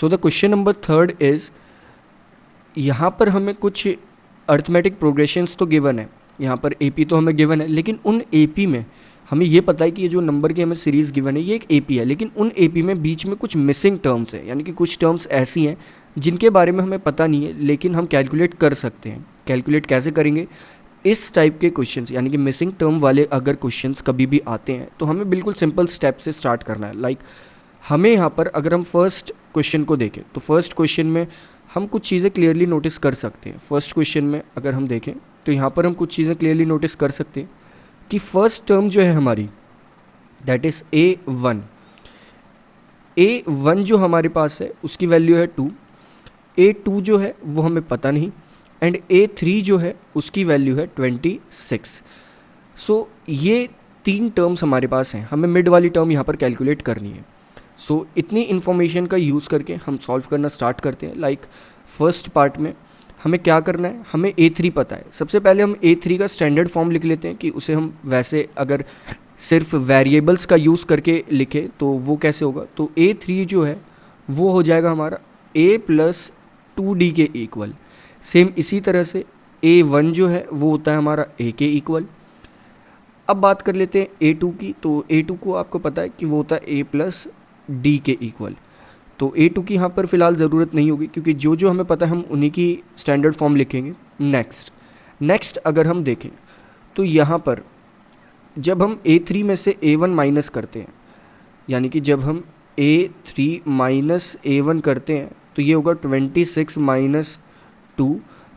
So the question number third is, यहाँ पर हमें कुछ अर्थमेटिक प्रोग्रेशंस तो गिवन है, यहाँ पर AP तो हमें गिवन है, लेकिन उन AP में हमें ये पता है कि ये जो नंबर की हमें सीरीज़ गिवन है ये एक AP है, लेकिन उन AP में बीच में कुछ मिसिंग टर्म्स हैं, यानी कि कुछ टर्म्स ऐसी हैं जिनके बारे में हमें पता नहीं है लेकिन हम कैलकुलेट कर सकते हैं। कैलकुलेट कैसे करेंगे? इस टाइप के क्वेश्चंस यानी कि मिसिंग टर्म वाले अगर क्वेश्चंस कभी भी आते हैं तो हमें बिल्कुल सिंपल स्टेप से स्टार्ट करना है। लाइक हमें यहाँ पर अगर हम फर्स्ट क्वेश्चन को देखें तो फर्स्ट क्वेश्चन में हम कुछ चीज़ें क्लियरली नोटिस कर सकते हैं। फर्स्ट क्वेश्चन में अगर हम देखें तो यहाँ पर हम कुछ चीज़ें क्लियरली नोटिस कर सकते हैं कि फर्स्ट टर्म जो है हमारी दैट इज़ A1 जो हमारे पास है उसकी वैल्यू है 2, A2 जो है वो हमें पता नहीं, एंड A3 जो है उसकी वैल्यू है 26। सो ये 3 टर्म्स हमारे पास हैं, हमें मिड वाली टर्म यहाँ पर कैलकुलेट करनी है। सो इतनी इन्फॉर्मेशन का यूज़ करके हम सॉल्व करना स्टार्ट करते हैं। लाइक फर्स्ट पार्ट में हमें क्या करना है, हमें A3 पता है। सबसे पहले हम A3 का स्टैंडर्ड फॉर्म लिख लेते हैं कि उसे हम वैसे अगर सिर्फ वेरिएबल्स का यूज़ करके लिखें तो वो कैसे होगा। तो A3 जो है वो हो जाएगा हमारा A प्लस 2D के इक्वल। सेम इसी तरह से A1 जो है वो होता है हमारा A के इक्वल। अब बात कर लेते हैं A2 की, तो A2 को आपको पता है कि वो होता है A प्लस D के इक्वल। तो A2 की यहाँ पर फ़िलहाल ज़रूरत नहीं होगी क्योंकि जो जो हमें पता है हम उन्हीं की स्टैंडर्ड फॉर्म लिखेंगे। नेक्स्ट अगर हम देखें तो यहाँ पर जब हम A3 में से A1 माइनस करते हैं, यानी कि जब हम A3 माइनस A1 करते हैं तो ये होगा 26 माइनस 2,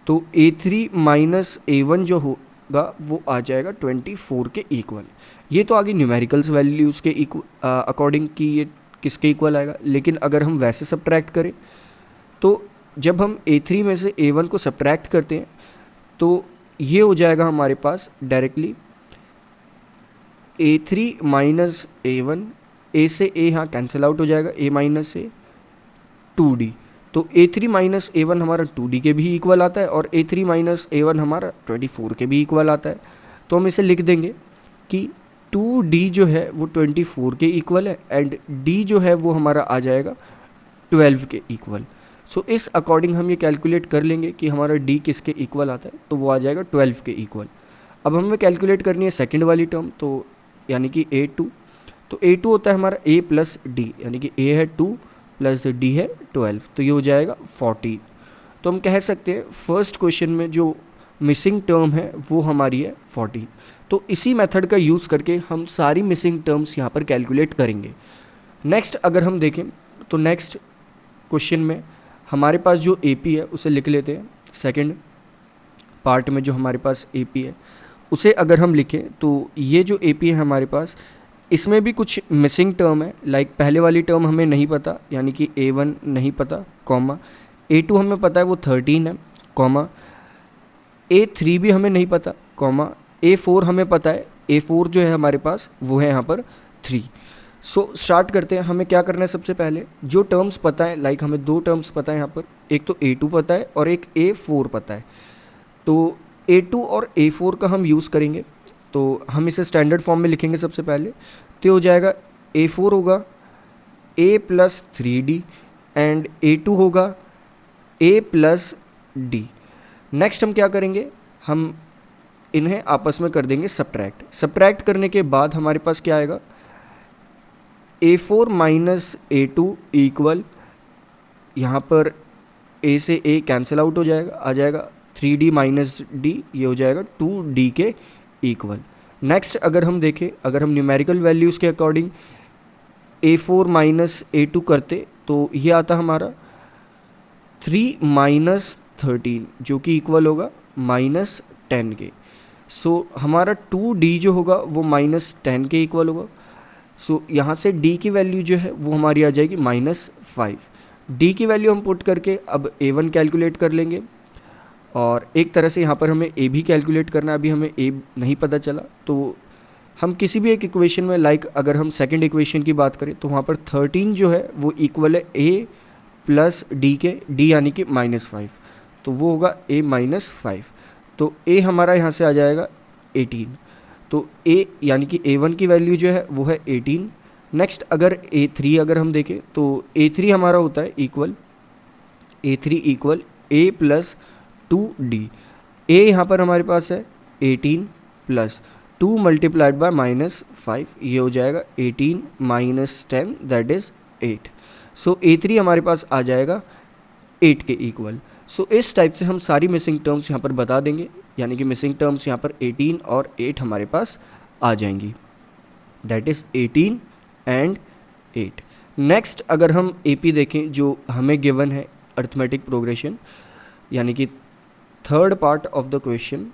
तो A3 माइनस A1 जो होगा वो आ जाएगा 24 के इक्वल। ये तो आगे न्यूमेरिकल्स वैल्यूज़ के अकॉर्डिंग कि ये किसके इक्वल आएगा, लेकिन अगर हम वैसे सब्ट्रैक्ट करें तो जब हम A3 में से A1 को सब्ट्रैक्ट करते हैं तो ये हो जाएगा हमारे पास directly A3 minus A1, A से A यहाँ कैंसिल आउट हो जाएगा, A माइनस A 2D। तो A3 माइनस A1 हमारा 2D के भी इक्वल आता है और A3 माइनस A1 हमारा 24 के भी इक्वल आता है। तो हम इसे लिख देंगे कि 2D जो है वो 24 के इक्वल है एंड D जो है वो हमारा आ जाएगा 12 के इक्वल। सो इस अकॉर्डिंग हम ये कैलकुलेट कर लेंगे कि हमारा D किसके इक्वल आता है, तो वो आ जाएगा 12 के इक्वल। अब हमें कैलकुलेट करनी है सेकेंड वाली टर्म, तो यानी कि A2। तो A2 होता है हमारा A प्लस D, यानी कि A है 2 प्लस D है 12, तो ये हो जाएगा 14। तो हम कह सकते हैं फर्स्ट क्वेश्चन में जो मिसिंग टर्म है वो हमारी है 14। तो इसी मेथड का यूज़ करके हम सारी मिसिंग टर्म्स यहाँ पर कैलकुलेट करेंगे। नेक्स्ट अगर हम देखें तो नेक्स्ट क्वेश्चन में हमारे पास जो AP है उसे लिख लेते हैं। सेकंड पार्ट में जो हमारे पास AP है उसे अगर हम लिखें तो ये जो AP है हमारे पास, इसमें भी कुछ मिसिंग टर्म है। लाइक पहले वाली टर्म हमें नहीं पता, यानी कि A1 नहीं पता, कॉमा A2 हमें पता है वो 13 है, कॉमा A3 भी हमें नहीं पता, कॉमा A4 हमें पता है, A4 जो है हमारे पास वो है यहाँ पर 3। सो स्टार्ट करते हैं। हमें क्या करना है, सबसे पहले जो टर्म्स पता है, लाइक हमें 2 टर्म्स पता है यहाँ पर, एक तो A2 पता है और एक A4 पता है। तो A2 और A4 का हम यूज़ करेंगे, तो हम इसे स्टैंडर्ड फॉर्म में लिखेंगे सबसे पहले। तो हो जाएगा A4 होगा A plus 3D and A2 होगा A प्लस D। नेक्स्ट हम क्या करेंगे, हम इन्हें आपस में कर देंगे सब्ट्रैक्ट करने के बाद हमारे पास क्या आएगा, A4 माइनस A2 इक्वल, यहाँ पर A से A कैंसिल आउट हो जाएगा, आ जाएगा 3D माइनस D, ये हो जाएगा 2D के इक्वल। नेक्स्ट अगर हम देखें, अगर हम न्यूमेरिकल वैल्यूज़ के अकॉर्डिंग A4 माइनस A2 करते तो ये आता हमारा 3 माइनस 13 जो कि इक्वल होगा माइनस 10 के। सो हमारा 2D जो होगा वो माइनस 10 के इक्वल होगा। सो यहाँ से D की वैल्यू जो है वो हमारी आ जाएगी माइनस 5। D की वैल्यू हम पुट करके अब A1 कैलकुलेट कर लेंगे और एक तरह से यहाँ पर हमें A भी कैलकुलेट करना है। अभी हमें A नहीं पता चला, तो हम किसी भी एक इक्वेशन में, लाइक अगर हम सेकंड इक्वेशन की बात करें तो वहाँ पर 13 जो है वो इक्वल है A प्लस D के, D यानी कि माइनस 5, तो वो होगा A माइनस 5। तो A हमारा यहाँ से आ जाएगा 18। तो A यानी कि A1 की वैल्यू जो है वो है 18 नेक्स्ट अगर A3 अगर हम देखें तो A3 हमारा होता है equal A3 equal A plus 2D। A यहाँ पर हमारे पास है 18 प्लस 2 मल्टीप्लाइड बाय -5, ये हो जाएगा 18 minus 10 that is 8। So A3 हमारे पास आ जाएगा 8 के इक्वल। सो इस टाइप से हम सारी मिसिंग टर्म्स यहाँ पर बता देंगे, यानी कि मिसिंग टर्म्स यहाँ पर 18 और 8 हमारे पास आ जाएंगी, दैट इज़ 18 एंड 8। नेक्स्ट अगर हम AP देखें जो हमें गिवन है अर्थमेटिक प्रोग्रेशन, यानी कि third part of the question.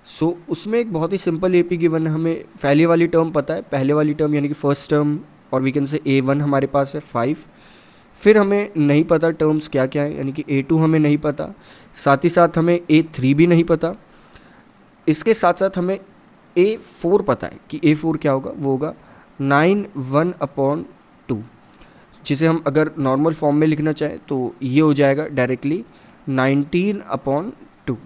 So उसमें एक बहुत ही सिंपल AP गिवन है, हमें पहले वाली टर्म पता है, पहले वाली टर्म यानी कि फर्स्ट टर्म, और वी कैन से A1 हमारे पास है 5। फिर हमें नहीं पता टर्म्स क्या क्या है, यानी कि A2 हमें नहीं पता, साथ ही साथ हमें A3 भी नहीं पता, इसके साथ साथ हमें A4 पता है कि A4 क्या होगा, वो होगा 9/1/2, जिसे हम अगर नॉर्मल फॉर्म में लिखना चाहें तो ये हो जाएगा डायरेक्टली 19/2।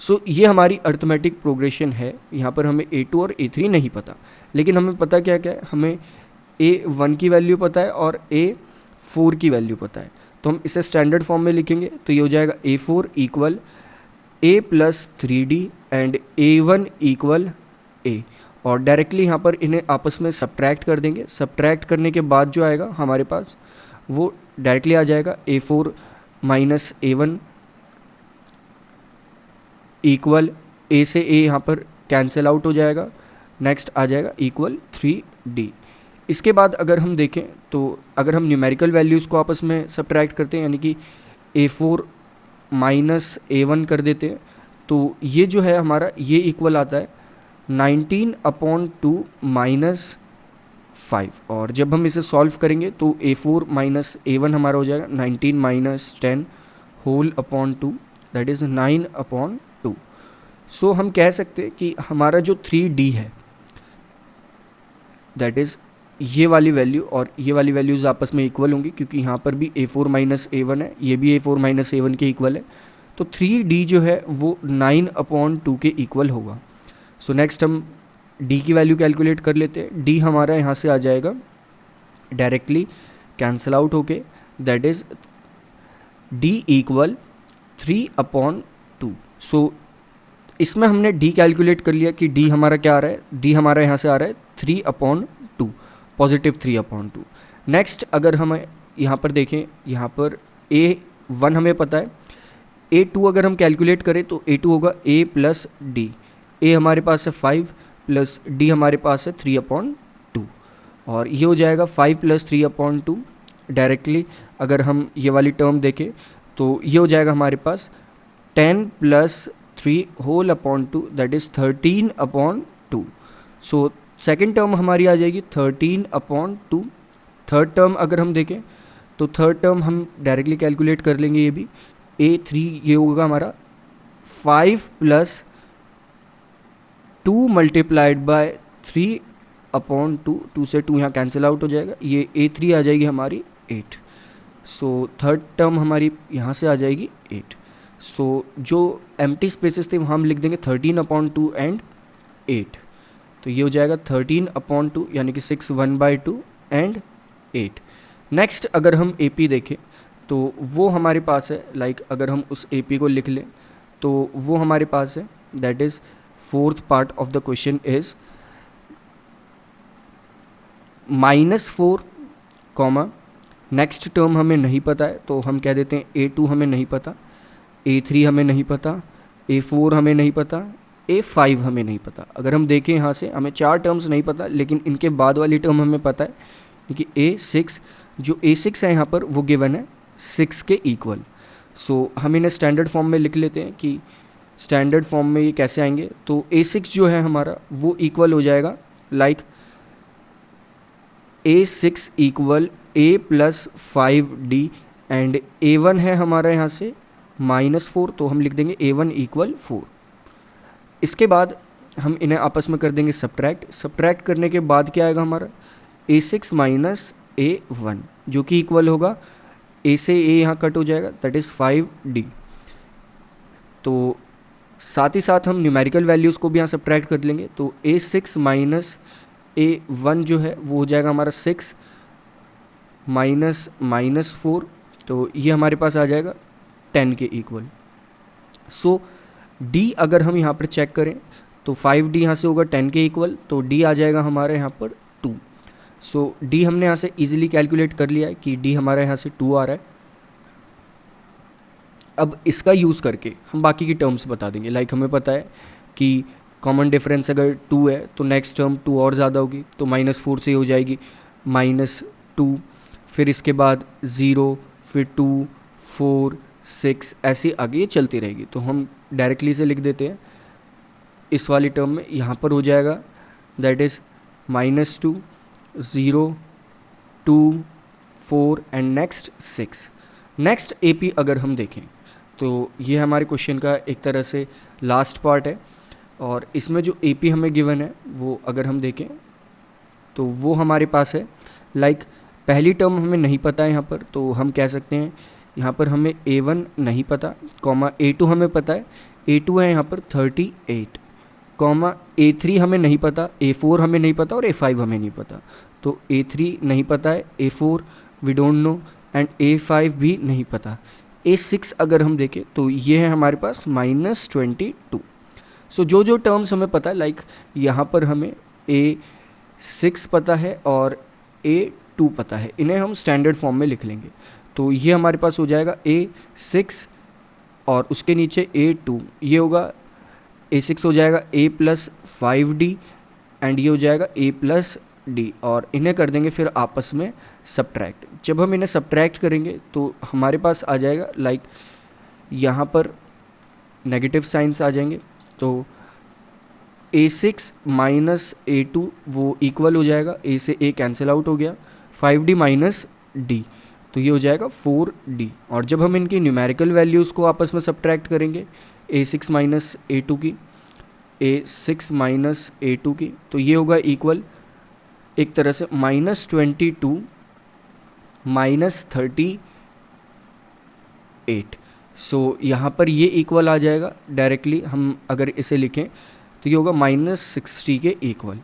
सो ये हमारी अर्थमेटिक प्रोग्रेशन है। यहाँ पर हमें A2 और A3 नहीं पता, लेकिन हमें पता क्या क्या है, हमें A1 की वैल्यू पता है और A4 की वैल्यू पता है। तो हम इसे स्टैंडर्ड फॉर्म में लिखेंगे तो ये हो जाएगा A4 equal A plus 3D and A1 equal A, और डायरेक्टली यहाँ पर इन्हें आपस में सब्ट्रैक्ट कर देंगे। सब्ट्रैक्ट करने के बाद जो आएगा हमारे पास वो डायरेक्टली आ जाएगा A4 minus A1 equal A से A यहाँ पर कैंसिल आउट हो जाएगा, नेक्स्ट आ जाएगा इक्वल 3D। इसके बाद अगर हम देखें तो अगर हम न्यूमेरिकल वैल्यूज़ को आपस में सब्ट्रैक्ट करते हैं, यानी कि A4 माइनस A1 कर देते हैं, तो ये जो है हमारा ये इक्वल आता है 19/2 माइनस 5, और जब हम इसे सॉल्व करेंगे तो A4 माइनस A1 हमारा हो जाएगा 19 minus 10 whole upon 2 that is 9/2। So हम कह सकते हैं कि हमारा जो 3D है दैट इज़ ये वाली वैल्यू और ये वाली वैल्यूज़ आपस में इक्वल होंगी, क्योंकि यहाँ पर भी A4 माइनस A1 है, ये भी A4 माइनस A1 के इक्वल है, तो 3D जो है वो 9/2 के इक्वल होगा। सो नेक्स्ट हम D की वैल्यू कैलकुलेट कर लेते हैं। D हमारा यहाँ से आ जाएगा डायरेक्टली कैंसिल आउट होके, दैट इज़ D इक्वल 3/2। सो इसमें हमने D कैलकुलेट कर लिया कि D हमारा क्या आ रहा है, D हमारा यहाँ से आ रहा है 3/2, पॉजिटिव 3/2। नेक्स्ट अगर हम यहाँ पर देखें, यहाँ पर A1 हमें पता है, A2 अगर हम कैलकुलेट करें तो A2 होगा A प्लस D। A हमारे पास है 5 प्लस D हमारे पास है 3/2, और ये हो जाएगा 5 प्लस 3/2। डायरेक्टली अगर हम ये वाली टर्म देखें तो ये हो जाएगा हमारे पास 10 plus 3 whole upon 2 that is 13/2। So second term हमारी आ जाएगी 13/2। थर्ड टर्म अगर हम देखें तो थर्ड टर्म हम डायरेक्टली कैलकुलेट कर लेंगे, ये भी A3 ये होगा हमारा 5 प्लस 2 मल्टीप्लाइड बाय 3/2, 2 से 2 यहाँ कैंसिल आउट हो जाएगा, ये A3 आ जाएगी हमारी 8। सो थर्ड टर्म हमारी यहाँ से आ जाएगी 8। सो जो एम्प्टी स्पेसेस थे वहाँ हम लिख देंगे 13/2 एंड 8, तो ये हो जाएगा 13/2 यानी कि 6 1/2 एंड 8। नेक्स्ट अगर हम AP देखें तो वो हमारे पास है, लाइक अगर हम उस AP को लिख लें तो वो हमारे पास है, that is fourth part of the question is -4 comma, next term हमें नहीं पता है तो हम कह देते हैं A2 हमें नहीं पता, A3 हमें नहीं पता, A4 हमें नहीं पता, A5 हमें नहीं पता। अगर हम देखें यहाँ से हमें 4 टर्म्स नहीं पता, लेकिन इनके बाद वाली टर्म हमें पता है कि A6, जो A6 है यहाँ पर वो गिवन है 6 के इक्वल। सो हम इन्हें स्टैंडर्ड फॉर्म में लिख लेते हैं कि स्टैंडर्ड फॉर्म में ये कैसे आएंगे, तो A6 जो है हमारा वो इक्वल हो जाएगा like A6 equal A plus 5D and A1 है हमारा यहाँ से -4, तो हम लिख देंगे A1 इक्वल 4। इसके बाद हम इन्हें आपस में कर देंगे सब्ट्रैक्ट करने के बाद क्या आएगा हमारा A6 माइनस A1, जो कि इक्वल होगा A से A यहाँ कट हो जाएगा दैट इज़ 5D। तो साथ ही साथ हम न्यूमेरिकल वैल्यूज़ को भी यहाँ सब्ट्रैक्ट कर लेंगे, तो A6 माइनस A1 जो है वो हो जाएगा हमारा 6 माइनस 4, तो ये हमारे पास आ जाएगा 10 के इक्वल। सो D अगर हम यहाँ पर चेक करें तो 5D यहाँ से होगा 10 के इक्वल, तो D आ जाएगा हमारे यहाँ पर 2। सो D हमने यहाँ से इजीली कैलकुलेट कर लिया है कि D हमारा यहाँ से 2 आ रहा है। अब इसका यूज़ करके हम बाकी की टर्म्स बता देंगे। लाइक हमें पता है कि कॉमन डिफरेंस अगर 2 है तो नेक्स्ट टर्म 2 और ज़्यादा होगी, तो -4 से हो जाएगी -2, फिर इसके बाद 0, फिर 2, 4, 6, ऐसे आगे ये चलती रहेगी। तो हम डायरेक्टली से लिख देते हैं इस वाली टर्म में, यहाँ पर हो जाएगा that is -2, 0, 2, 4 and next 6। Next AP अगर हम देखें तो ये हमारे क्वेश्चन का एक तरह से लास्ट पार्ट है, और इसमें जो AP हमें गिवन है वो अगर हम देखें तो वो हमारे पास है लाइक पहली टर्म हमें नहीं पता है यहाँ पर, तो हम कह सकते हैं यहाँ पर हमें A1 नहीं पता, कॉमा A2 हमें पता है, A2 है यहाँ पर 38, कॉमा A3 हमें नहीं पता, A4 हमें नहीं पता और A5 हमें नहीं पता। तो A3 नहीं पता है, A4 we don't know and A5 भी नहीं पता। A6 अगर हम देखें तो ये है हमारे पास -22। सो जो जो टर्म्स हमें पता है, लाइक यहाँ पर हमें A6 पता है और A2 पता है, इन्हें हम स्टैंडर्ड फॉर्म में लिख लेंगे। तो ये हमारे पास हो जाएगा A6 और उसके नीचे A2, ये होगा A6 हो जाएगा A + 5D एंड ये हो जाएगा A + D, और इन्हें कर देंगे फिर आपस में सब्ट्रैक्ट। जब हम इन्हें सब्ट्रैक्ट करेंगे तो हमारे पास आ जाएगा लाइक यहाँ पर नेगेटिव साइंस आ जाएंगे, तो A6 - A2 वो इक्वल हो जाएगा, A से A कैंसिल आउट हो गया, 5D - D, तो ये हो जाएगा 4D। और जब हम इनकी न्यूमेरिकल वैल्यूज़ को आपस में सब्ट्रैक्ट करेंगे A6 - A2 की, A6 - A2 की, तो ये होगा इक्वल एक तरह से -22 - 38। सो यहाँ पर ये इक्वल आ जाएगा, डायरेक्टली हम अगर इसे लिखें तो ये होगा -60 के इक्वल।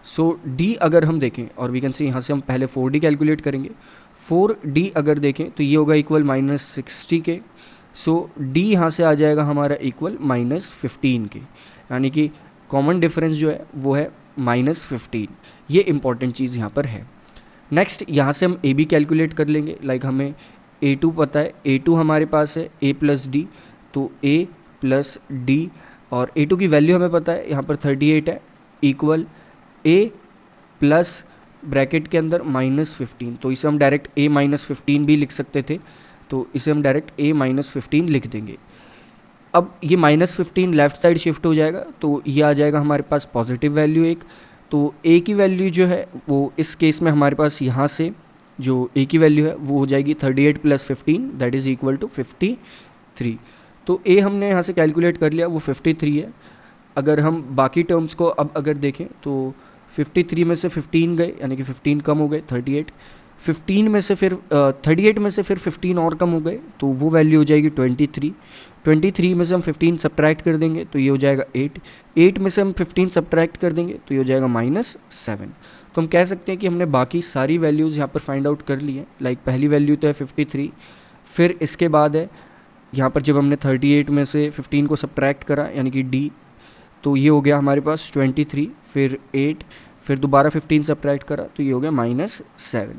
सो D अगर हम देखें, और वी कैन से यहाँ से हम पहले 4D कैलकुलेट करेंगे, 4D अगर देखें तो ये होगा इक्वल -60 के। सो D यहाँ से आ जाएगा हमारा इक्वल -15 के, यानी कि कॉमन डिफरेंस जो है वो है -15। ये इंपॉर्टेंट चीज़ यहाँ पर है। नेक्स्ट यहाँ से हम AB कैलकुलेट कर लेंगे, लाइक हमें A2 पता है, A2 हमारे पास है A + D, तो A + D, और A2 की वैल्यू हमें पता है यहाँ पर 38 है, इक्वल A प्लस ब्रैकेट के अंदर -15, तो इसे हम डायरेक्ट A - 15 भी लिख सकते थे, तो इसे हम डायरेक्ट A - 15 लिख देंगे। अब ये -15 लेफ़्ट साइड शिफ्ट हो जाएगा, तो ये आ जाएगा हमारे पास पॉजिटिव वैल्यू एक। तो A की वैल्यू जो है वो इस केस में हमारे पास यहाँ से जो A की वैल्यू है वो हो जाएगी 38 + 15 दैट इज़ इक्वल टू 53। तो A हमने यहाँ से कैलकुलेट कर लिया, वो 53 है। अगर हम बाकी टर्म्स को अब अगर देखें तो 53 में से 15 गए, यानी कि 15 कम हो गए 38, 15 में से फिर 38 में से फिर 15 और कम हो गए, तो वो वैल्यू हो जाएगी 23। 23 में से हम 15 सब्ट्रैक्ट कर देंगे तो ये हो जाएगा 8, 8 में से हम 15 सब्ट्रैक्ट कर देंगे तो ये हो जाएगा -7। तो हम कह सकते हैं कि हमने बाकी सारी वैल्यूज़ यहाँ पर फाइंड आउट कर ली है। लाइक पहली वैल्यू तो है 53, फिर इसके बाद है यहाँ पर जब हमने 38 में से 15 को सब्ट्रैक्ट करा यानी कि D, तो ये हो गया हमारे पास 23, फिर 8, फिर दोबारा 15 सब्ट्रैक्ट करा तो ये हो गया -7।